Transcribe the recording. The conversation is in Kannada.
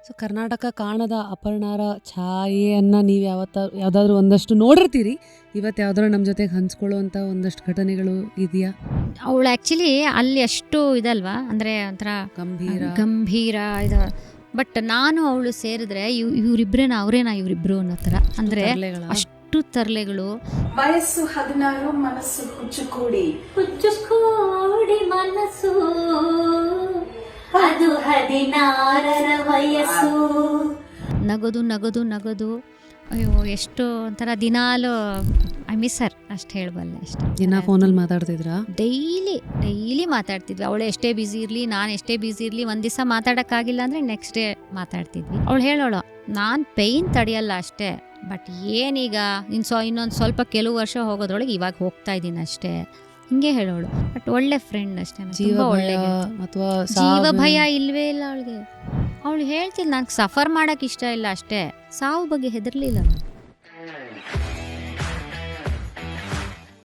ಸೊ ಕರ್ನಾಟಕ ಕಾಣದ ಅಪರ್ಣಾರ ಛಾಯೆಯನ್ನು ನೀವು ಯಾವುದಾದ್ರೂ ಒಂದಷ್ಟು ನೋಡಿರ್ತೀರಿ. ಇವತ್ತು ಯಾವ್ದಾದ್ರು ನಮ್ಮ ಜೊತೆಗೆ ಹಂಚ್ಕೊಳ್ಳುವಂಥ ಒಂದಷ್ಟು ಘಟನೆಗಳು ಇದೆಯಾ? ಅವಳು ಆ್ಯಕ್ಚುಲಿ ಅಲ್ಲಿ ಅಷ್ಟು ಇದಲ್ವಾ, ಅಂದರೆ ಒಂಥರ ಗಂಭೀರ ಇದು. ಬಟ್ ನಾನು ಅವಳು ಸೇರಿದ್ರೆ ಇವರಿಬ್ರೇನಾ ಇವರಿಬ್ರು ಅನ್ನೋ ಥರ, ಅಂದರೆ ಅಷ್ಟು ತರ್ಲೆಗಳು. ವಯಸ್ಸು 16, ಮನಸ್ಸು ಹುಚ್ಚುಕೂಡಿ ಮನಸ್ಸು ಅದು 16ರ ವಯಸ್ಸು. ನಗೋದು ಅಯ್ಯೋ ಎಷ್ಟು ಒಂಥರ ದಿನಾಲು ಐ ಮಿಸ್ ಹರ್, ಅಷ್ಟು ಹೇಳಬಲ್ಲೆ. ಅಷ್ಟೇ. ದಿನ ಫೋನಲ್ಲಿ ಮಾತಾಡ್ತಿದ್ರಾ? ಡೈಲಿ ಮಾತಾಡ್ತಿದ್ವಿ. ಅವಳು ಎಷ್ಟೇ ಬ್ಯುಸಿ ಇರಲಿ, ನಾನು ಎಷ್ಟೇ ಬ್ಯುಸಿ ಇರಲಿ, ಒಂದು ದಿವಸ ಮಾತಾಡೋಕ್ಕಾಗಿಲ್ಲ ಅಂದರೆ ನೆಕ್ಸ್ಟ್ ಡೇ ಮಾತಾಡ್ತಿದ್ವಿ. ಅವಳು ಹೇಳೋಳು, ನಾನು ಪೇಯ್ನ್ ತಡೆಯಲ್ಲ ಅಷ್ಟೇ, ಬಟ್ ಏನೀಗ ಇನ್ನೊಂದು ಸ್ವಲ್ಪ ಕೆಲವು ವರ್ಷ ಹೋಗೋದ್ರೊಳಗೆ ಇವಾಗ ಹೋಗ್ತಾ ಇದ್ದೀನಿ ಅಷ್ಟೇ, ಹಿಂಗೆ ಹೇಳೋಳು. ಬಟ್ ಒಳ್ಳೆ ಫ್ರೆಂಡ್ ಅಷ್ಟೇ. ಜೀವ ಭಯ ಇಲ್ವೇ ಇಲ್ಲ ಅವಳಿಗೆ. ಅವಳು ಹೇಳ್ತಿಲ್ಲ, ನಂಗೆ ಸಫರ್ ಮಾಡೋಕೆ ಇಷ್ಟ ಇಲ್ಲ ಅಷ್ಟೇ, ಸಾವು ಬಗ್ಗೆ ಹೆದರ್ಲಿಲ್ಲ.